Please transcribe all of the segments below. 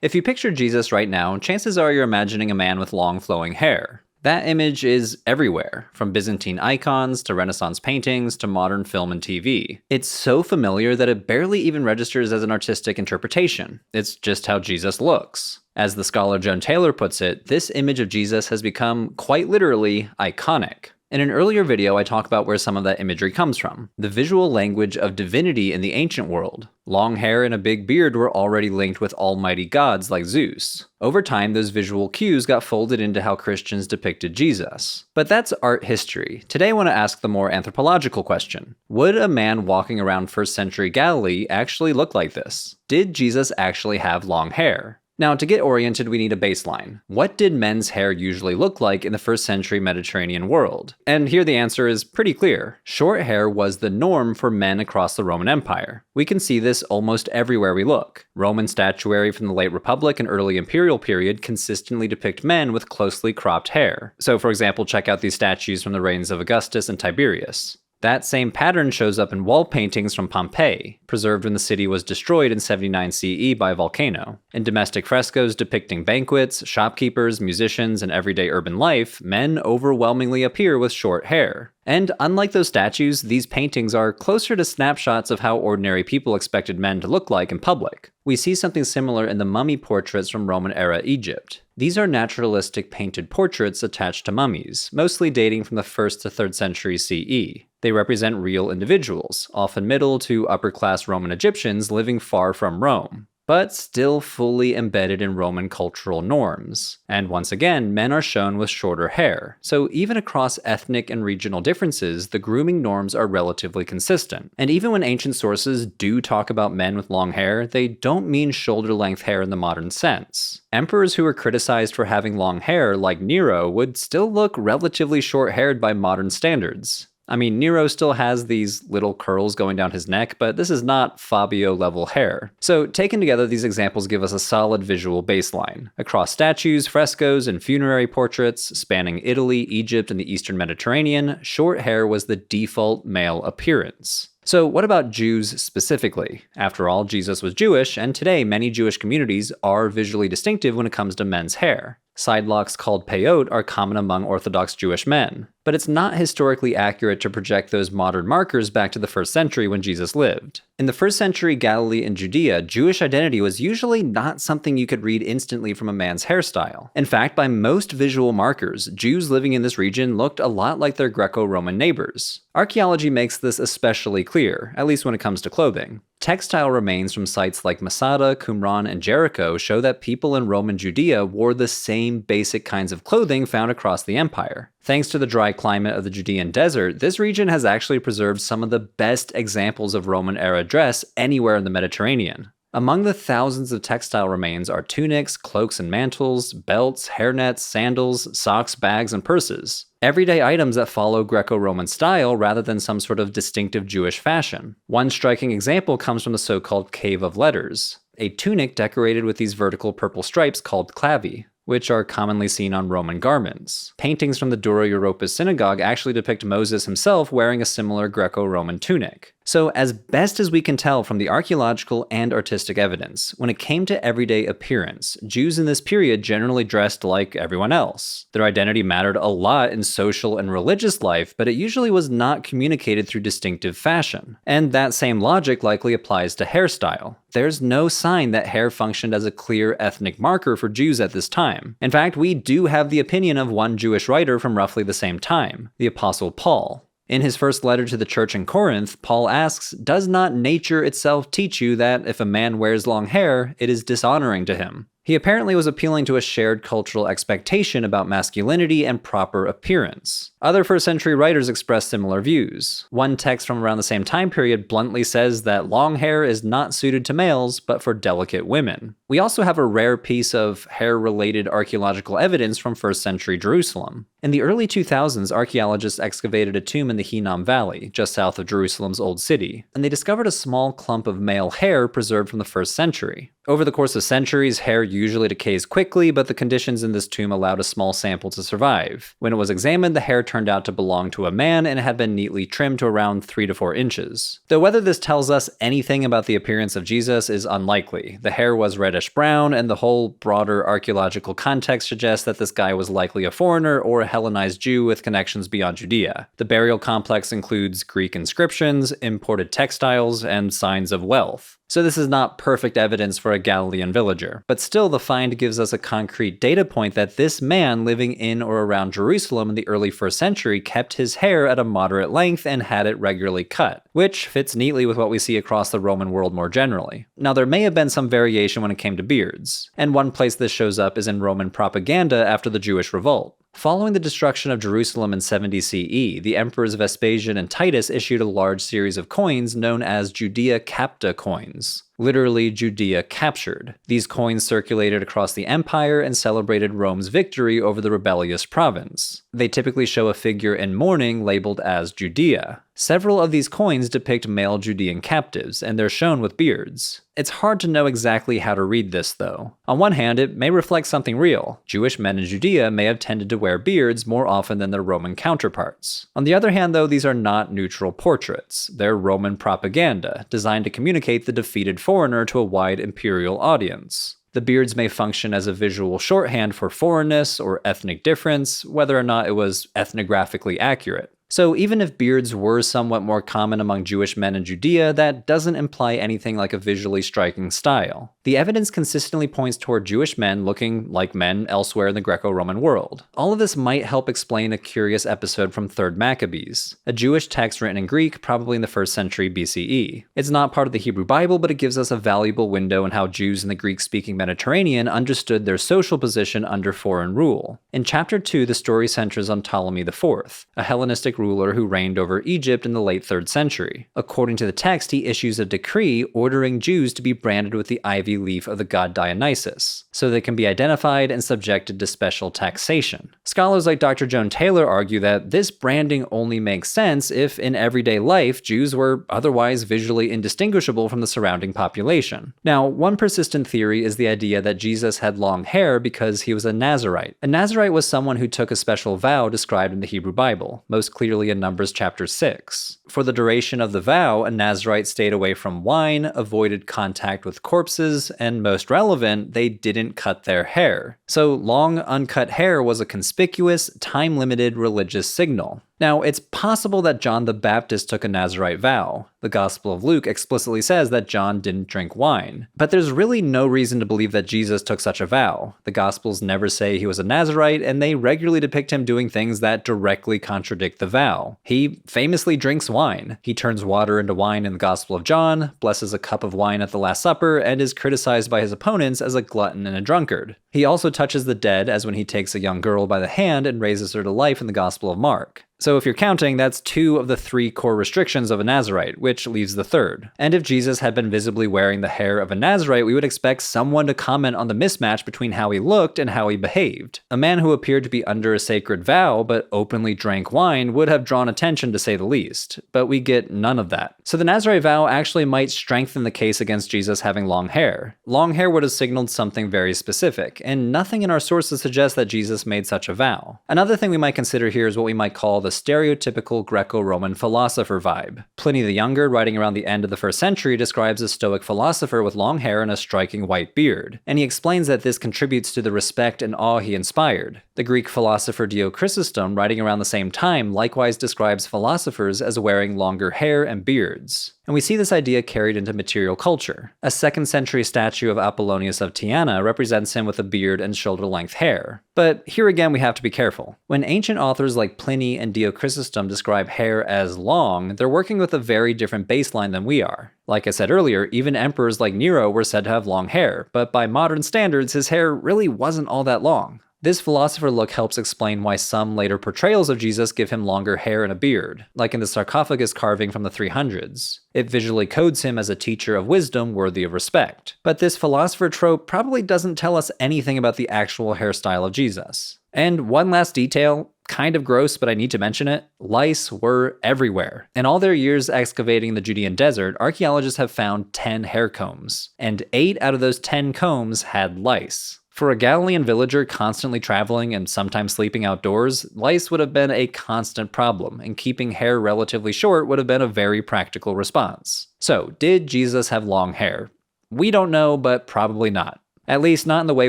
If you picture Jesus right now, chances are you're imagining a man with long flowing hair. That image is everywhere, from Byzantine icons to Renaissance paintings to modern film and TV. It's so familiar that it barely even registers as an artistic interpretation. It's just how Jesus looks. As the scholar Joan Taylor puts it, this image of Jesus has become, quite literally, iconic. In an earlier video, I talk about where some of that imagery comes from, the visual language of divinity in the ancient world. Long hair and a big beard were already linked with almighty gods like Zeus. Over time, those visual cues got folded into how Christians depicted Jesus. But that's art history. Today I want to ask the more anthropological question. Would a man walking around 1st century Galilee actually look like this? Did Jesus actually have long hair? Now, to get oriented, we need a baseline. What did men's hair usually look like in the 1st century Mediterranean world? And here the answer is pretty clear. Short hair was the norm for men across the Roman Empire. We can see this almost everywhere we look. Roman statuary from the late Republic and early Imperial period consistently depict men with closely cropped hair. So for example, check out these statues from the reigns of Augustus and Tiberius. That same pattern shows up in wall paintings from Pompeii, preserved when the city was destroyed in 79 CE by a volcano. In domestic frescoes depicting banquets, shopkeepers, musicians, and everyday urban life, men overwhelmingly appear with short hair. And unlike those statues, these paintings are closer to snapshots of how ordinary people expected men to look like in public. We see something similar in the mummy portraits from Roman-era Egypt. These are naturalistic painted portraits attached to mummies, mostly dating from the 1st to 3rd century CE. They represent real individuals, often middle to upper-class Roman Egyptians living far from Rome, but still fully embedded in Roman cultural norms. And once again, men are shown with shorter hair, so even across ethnic and regional differences, the grooming norms are relatively consistent. And even when ancient sources do talk about men with long hair, they don't mean shoulder-length hair in the modern sense. Emperors who were criticized for having long hair, like Nero, would still look relatively short-haired by modern standards. I mean, Nero still has these little curls going down his neck, but this is not Fabio-level hair. So taken together, these examples give us a solid visual baseline. Across statues, frescoes, and funerary portraits, spanning Italy, Egypt, and the Eastern Mediterranean, short hair was the default male appearance. So what about Jews specifically? After all, Jesus was Jewish, and today many Jewish communities are visually distinctive when it comes to men's hair. Sidelocks called peyot are common among Orthodox Jewish men, but it's not historically accurate to project those modern markers back to the 1st century when Jesus lived. In the 1st century Galilee and Judea, Jewish identity was usually not something you could read instantly from a man's hairstyle. In fact, by most visual markers, Jews living in this region looked a lot like their Greco-Roman neighbors. Archaeology makes this especially clear, at least when it comes to clothing. Textile remains from sites like Masada, Qumran, and Jericho show that people in Roman Judea wore the same basic kinds of clothing found across the empire. Thanks to the dry climate of the Judean desert, this region has actually preserved some of the best examples of Roman-era dress anywhere in the Mediterranean. Among the thousands of textile remains are tunics, cloaks and mantles, belts, hairnets, sandals, socks, bags, and purses. Everyday items that follow Greco-Roman style rather than some sort of distinctive Jewish fashion. One striking example comes from the so-called Cave of Letters, a tunic decorated with these vertical purple stripes called clavi, which are commonly seen on Roman garments. Paintings from the Dura Europos synagogue actually depict Moses himself wearing a similar Greco-Roman tunic. So as best as we can tell from the archaeological and artistic evidence, when it came to everyday appearance, Jews in this period generally dressed like everyone else. Their identity mattered a lot in social and religious life, but it usually was not communicated through distinctive fashion. And that same logic likely applies to hairstyle. There's no sign that hair functioned as a clear ethnic marker for Jews at this time. In fact, we do have the opinion of one Jewish writer from roughly the same time, the Apostle Paul. In his first letter to the church in Corinth, Paul asks, "Does not nature itself teach you that if a man wears long hair, it is dishonoring to him?" He apparently was appealing to a shared cultural expectation about masculinity and proper appearance. Other 1st century writers express similar views. One text from around the same time period bluntly says that long hair is not suited to males, but for delicate women. We also have a rare piece of hair-related archaeological evidence from 1st century Jerusalem. In the early 2000s, archaeologists excavated a tomb in the Hinnom Valley, just south of Jerusalem's Old City, and they discovered a small clump of male hair preserved from the 1st century. Over the course of centuries, hair usually decays quickly, but the conditions in this tomb allowed a small sample to survive. When it was examined, the hair turned out to belong to a man and had been neatly trimmed to around 3 to 4 inches. Though whether this tells us anything about the appearance of Jesus is unlikely. The hair was reddish-brown, and the whole broader archaeological context suggests that this guy was likely a foreigner or a Hellenized Jew with connections beyond Judea. The burial complex includes Greek inscriptions, imported textiles, and signs of wealth. So this is not perfect evidence for a Galilean villager, but still the find gives us a concrete data point that this man living in or around Jerusalem in the early 1st century kept his hair at a moderate length and had it regularly cut, which fits neatly with what we see across the Roman world more generally. Now there may have been some variation when it came to beards, and one place this shows up is in Roman propaganda after the Jewish revolt. Following the destruction of Jerusalem in 70 CE, the emperors Vespasian and Titus issued a large series of coins known as Judea Capta coins, literally Judea captured. These coins circulated across the empire and celebrated Rome's victory over the rebellious province. They typically show a figure in mourning labeled as Judea. Several of these coins depict male Judean captives, and they're shown with beards. It's hard to know exactly how to read this, though. On one hand, it may reflect something real. Jewish men in Judea may have tended to wear beards more often than their Roman counterparts. On the other hand, though, these are not neutral portraits. They're Roman propaganda, designed to communicate the defeated foreigner to a wide imperial audience. The beards may function as a visual shorthand for foreignness or ethnic difference, whether or not it was ethnographically accurate. So even if beards were somewhat more common among Jewish men in Judea, that doesn't imply anything like a visually striking style. The evidence consistently points toward Jewish men looking like men elsewhere in the Greco-Roman world. All of this might help explain a curious episode from 3rd Maccabees, a Jewish text written in Greek probably in the 1st century BCE. It's not part of the Hebrew Bible, but it gives us a valuable window in how Jews in the Greek-speaking Mediterranean understood their social position under foreign rule. In chapter 2, the story centers on Ptolemy IV, a Hellenistic ruler who reigned over Egypt in the late 3rd century. According to the text, he issues a decree ordering Jews to be branded with the ivy leaf of the god Dionysus, so they can be identified and subjected to special taxation. Scholars like Dr. Joan Taylor argue that this branding only makes sense if, in everyday life, Jews were otherwise visually indistinguishable from the surrounding population. Now, one persistent theory is the idea that Jesus had long hair because he was a Nazirite. A Nazirite was someone who took a special vow described in the Hebrew Bible, most clearly in Numbers chapter 6. For the duration of the vow, a Nazirite stayed away from wine, avoided contact with corpses, and most relevant, they didn't cut their hair. So long, uncut hair was a conspicuous, time-limited religious signal. Now, it's possible that John the Baptist took a Nazirite vow. The Gospel of Luke explicitly says that John didn't drink wine. But there's really no reason to believe that Jesus took such a vow. The Gospels never say he was a Nazirite, and they regularly depict him doing things that directly contradict the vow. He famously drinks wine. He turns water into wine in the Gospel of John, blesses a cup of wine at the Last Supper, and is criticized by his opponents as a glutton and a drunkard. He also touches the dead, as when he takes a young girl by the hand and raises her to life in the Gospel of Mark. So if you're counting, that's 2 of the 3 core restrictions of a Nazirite, which leaves the 3rd. And if Jesus had been visibly wearing the hair of a Nazirite, we would expect someone to comment on the mismatch between how he looked and how he behaved. A man who appeared to be under a sacred vow, but openly drank wine, would have drawn attention to say the least. But we get none of that. So the Nazirite vow actually might strengthen the case against Jesus having long hair. Long hair would have signaled something very specific, and nothing in our sources suggests that Jesus made such a vow. Another thing we might consider here is what we might call the stereotypical Greco-Roman philosopher vibe. Pliny the Younger, writing around the end of the 1st century, describes a Stoic philosopher with long hair and a striking white beard, and he explains that this contributes to the respect and awe he inspired. The Greek philosopher Chrysostom, writing around the same time, likewise describes philosophers as wearing longer hair and beards. And we see this idea carried into material culture. A 2nd century statue of Apollonius of Tyana represents him with a beard and shoulder-length hair. But here again we have to be careful. When ancient authors like Pliny and Chrysostom describe hair as long, they're working with a very different baseline than we are. Like I said earlier, even emperors like Nero were said to have long hair, but by modern standards, his hair really wasn't all that long. This philosopher look helps explain why some later portrayals of Jesus give him longer hair and a beard, like in the sarcophagus carving from the 300s. It visually codes him as a teacher of wisdom worthy of respect. But this philosopher trope probably doesn't tell us anything about the actual hairstyle of Jesus. And one last detail, kind of gross, but I need to mention it, lice were everywhere. In all their years excavating the Judean desert, archaeologists have found 10 hair combs, and 8 out of those 10 combs had lice. For a Galilean villager constantly traveling and sometimes sleeping outdoors, lice would have been a constant problem, and keeping hair relatively short would have been a very practical response. So, did Jesus have long hair? We don't know, but probably not. At least not in the way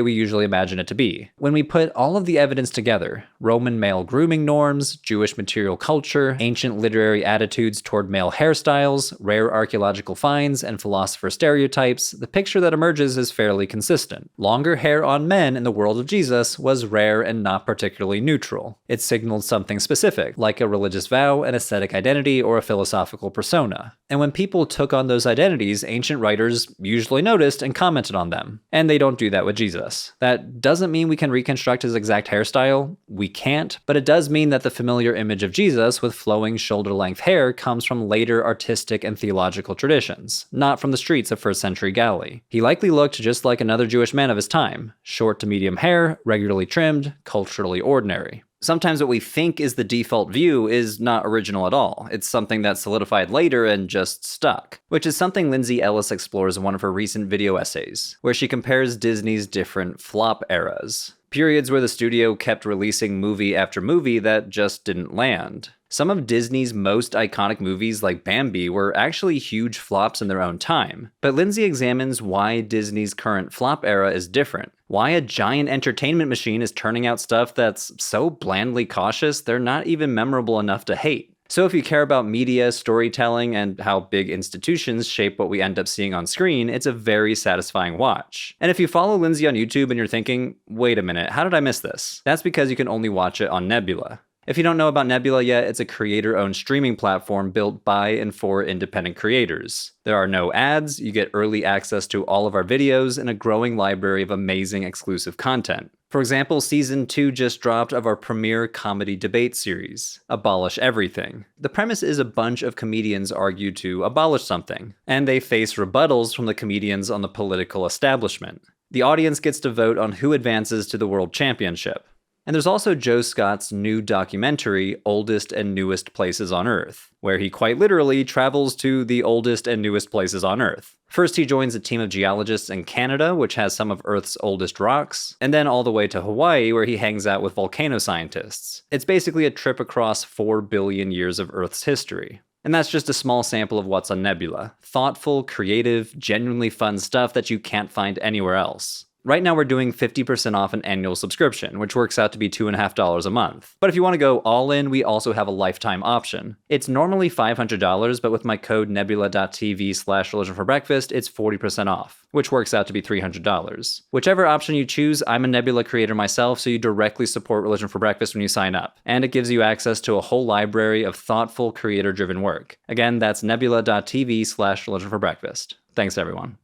we usually imagine it to be. When we put all of the evidence together, Roman male grooming norms, Jewish material culture, ancient literary attitudes toward male hairstyles, rare archaeological finds, and philosopher stereotypes, the picture that emerges is fairly consistent. Longer hair on men in the world of Jesus was rare and not particularly neutral. It signaled something specific, like a religious vow, an aesthetic identity, or a philosophical persona. And when people took on those identities, ancient writers usually noticed and commented on them. And they don't do that with Jesus. That doesn't mean we can reconstruct his exact hairstyle. We can't, but it does mean that the familiar image of Jesus with flowing shoulder-length hair comes from later artistic and theological traditions, not from the streets of 1st century Galilee. He likely looked just like another Jewish man of his time, short to medium hair, regularly trimmed, culturally ordinary. Sometimes what we think is the default view is not original at all. It's something that solidified later and just stuck, which is something Lindsay Ellis explores in one of her recent video essays, where she compares Disney's different flop eras. Periods where the studio kept releasing movie after movie that just didn't land. Some of Disney's most iconic movies, like Bambi, were actually huge flops in their own time. But Lindsay examines why Disney's current flop era is different. Why a giant entertainment machine is turning out stuff that's so blandly cautious they're not even memorable enough to hate. So if you care about media, storytelling, and how big institutions shape what we end up seeing on screen, it's a very satisfying watch. And if you follow Lindsay on YouTube and you're thinking, wait a minute, how did I miss this? That's because you can only watch it on Nebula. If you don't know about Nebula yet, it's a creator-owned streaming platform built by and for independent creators. There are no ads, you get early access to all of our videos, and a growing library of amazing exclusive content. For example, Season 2 just dropped of our premiere comedy debate series, Abolish Everything. The premise is a bunch of comedians argue to abolish something, and they face rebuttals from the comedians on the political establishment. The audience gets to vote on who advances to the World Championship. And there's also Joe Scott's new documentary, Oldest and Newest Places on Earth, where he quite literally travels to the oldest and newest places on Earth. First, he joins a team of geologists in Canada, which has some of Earth's oldest rocks, and then all the way to Hawaii, where he hangs out with volcano scientists. It's basically a trip across 4 billion years of Earth's history. And that's just a small sample of what's on Nebula. Thoughtful, creative, genuinely fun stuff that you can't find anywhere else. Right now we're doing 50% off an annual subscription, which works out to be $2.50 a month. But if you want to go all in, we also have a lifetime option. It's normally $500, but with my code nebula.tv/religion for breakfast, it's 40% off, which works out to be $300. Whichever option you choose, I'm a Nebula creator myself, so you directly support Religion for Breakfast when you sign up. And it gives you access to a whole library of thoughtful, creator-driven work. Again, that's nebula.tv/religion for breakfast. Thanks, everyone.